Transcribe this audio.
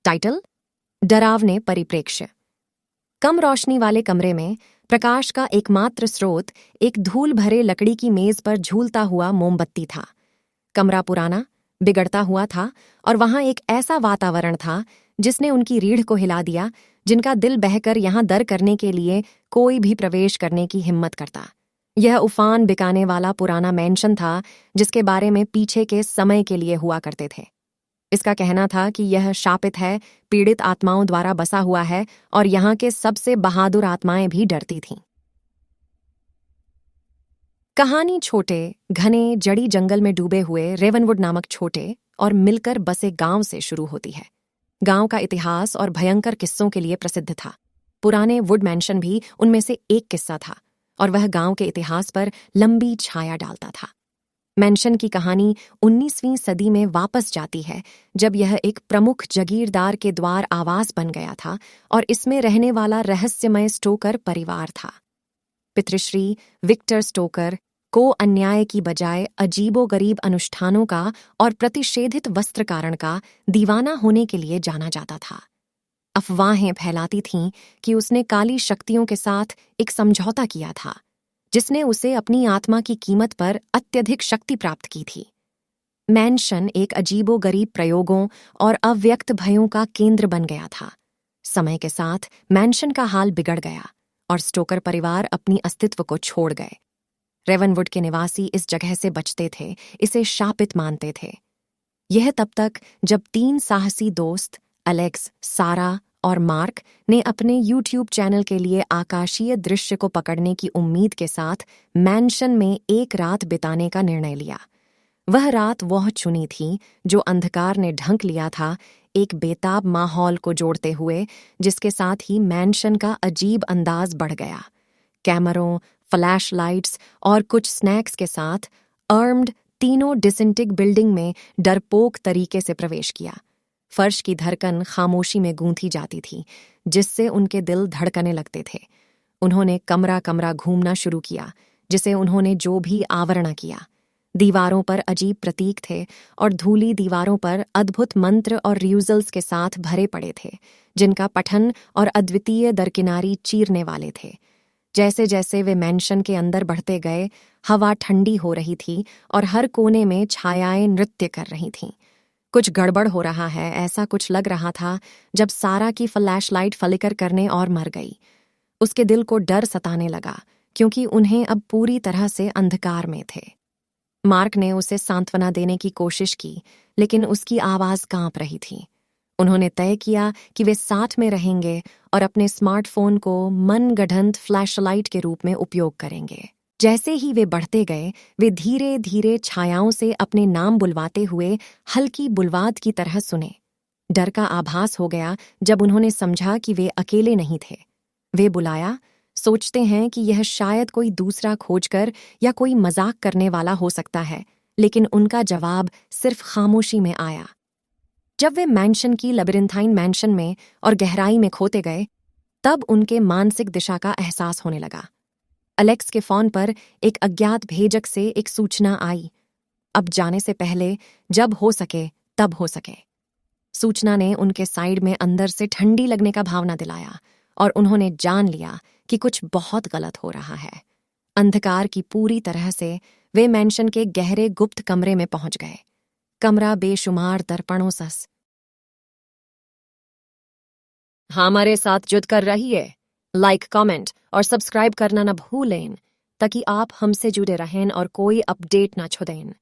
Title: डरावने परिप्रेक्ष्य। कम रोशनी वाले कमरे में प्रकाश का एकमात्र स्रोत एक धूल भरे लकड़ी की मेज पर झूलता हुआ मोमबत्ती था। कमरा पुराना, बिगड़ता हुआ था और वहां एक ऐसा वातावरण था जिसने उनकी रीढ़ को हिला दिया, जिनका दिल बहकर यहां दर करने के लिए कोई भी प्रवेश करने की हिम्मत करता। यह उफान बिकाने वाला पुराना मैंशन था जिसके बारे में पीछे के समय के लिए हुआ करते थे। इसका कहना था कि यह शापित है, पीड़ित आत्माओं द्वारा बसा हुआ है और यहाँ के सबसे बहादुर आत्माएं भी डरती थीं। कहानी छोटे, घने, जड़ी जंगल में डूबे हुए रेवनवुड नामक छोटे और मिलकर बसे गांव से शुरू होती है। गांव का इतिहास और भयंकर किस्सों के लिए प्रसिद्ध था। पुराने वुड मैंशन भी उनमें से एक किस्सा था और वह गांव के इतिहास पर लंबी छाया डालता था। मैंशन की कहानी 19वीं सदी में वापस जाती है, जब यह एक प्रमुख जागीरदार के द्वार आवास बन गया था और इसमें रहने वाला रहस्यमय स्टोकर परिवार था। पितृश्री विक्टर स्टोकर को अन्याय की बजाय अजीबोगरीब अनुष्ठानों का और प्रतिषेधित वस्त्रकारण का दीवाना होने के लिए जाना जाता था। अफवाहें फैलाती थीं कि उसने काली शक्तियों के साथ एक समझौता किया था, जिसने उसे अपनी आत्मा की कीमत पर अत्यधिक शक्ति प्राप्त की थी। मैंशन एक अजीबोगरीब प्रयोगों और अव्यक्त भयों का केंद्र बन गया था। समय के साथ मैंशन का हाल बिगड़ गया और स्टोकर परिवार अपनी अस्तित्व को छोड़ गए। रेवनवुड के निवासी इस जगह से बचते थे, इसे शापित मानते थे। यह तब तक जब 3 साहसी दोस्त एलेक्स, सारा और मार्क ने अपने यूट्यूब चैनल के लिए आकाशीय दृश्य को पकड़ने की उम्मीद के साथ मैंशन में एक रात बिताने का निर्णय लिया। वह रात वह चुनी थी जो अंधकार ने ढंक लिया था, एक बेताब माहौल को जोड़ते हुए, जिसके साथ ही मैंशन का अजीब अंदाज बढ़ गया। कैमरों, फ्लैश लाइट्स और कुछ स्नैक्स के साथ आर्म्ड तीनों डिसेंटिक बिल्डिंग में डरपोक तरीके से प्रवेश किया। फर्श की धड़कन खामोशी में गूंथी जाती थी, जिससे उनके दिल धड़कने लगते थे। उन्होंने कमरा कमरा घूमना शुरू किया, जिसे उन्होंने जो भी आवरण किया। दीवारों पर अजीब प्रतीक थे और धूली दीवारों पर अद्भुत मंत्र और रियूजल्स के साथ भरे पड़े थे, जिनका पठन और अद्वितीय दरकिनारी चीरने वाले थे। जैसे जैसे वे मैंशन के अंदर बढ़ते गए, हवा ठंडी हो रही थी और हर कोने में छायाएं नृत्य कर रही थीं। कुछ गड़बड़ हो रहा है, ऐसा कुछ लग रहा था जब सारा की फ्लैशलाइट फ्लिकर करने और मर गई। उसके दिल को डर सताने लगा, क्योंकि उन्हें अब पूरी तरह से अंधकार में थे। मार्क ने उसे सांत्वना देने की कोशिश की, लेकिन उसकी आवाज कांप रही थी। उन्होंने तय किया कि वे साथ में रहेंगे और अपने स्मार्टफोन को मनगढ़ंत फ्लैशलाइट के रूप में उपयोग करेंगे। जैसे ही वे बढ़ते गए, वे धीरे धीरे छायाओं से अपने नाम बुलवाते हुए हल्की बुलवाद की तरह सुने। डर का आभास हो गया जब उन्होंने समझा कि वे अकेले नहीं थे। वे बुलाया, सोचते हैं कि यह शायद कोई दूसरा खोजकर या कोई मजाक करने वाला हो सकता है, लेकिन उनका जवाब सिर्फ खामोशी में आया। जब वे मैंशन की लेबिरिंथाइन मैंशन में और गहराई में खोते गए, तब उनके मानसिक दिशा का एहसास होने लगा। एलेक्स के फोन पर एक अज्ञात भेजक से एक सूचना आई, अब जाने से पहले, जब हो सके तब हो सके। सूचना ने उनके साइड में अंदर से ठंडी लगने का भावना दिलाया और उन्होंने जान लिया कि कुछ बहुत गलत हो रहा है। अंधकार की पूरी तरह से वे मैंशन के गहरे गुप्त कमरे में पहुंच गए। कमरा बेशुमार दर्पणों सस हमारे साथ जुड़ कर रहिए। लाइक, कमेंट और सब्सक्राइब करना न भूलें, ताकि आप हमसे जुड़े रहें और कोई अपडेट ना छोड़ें।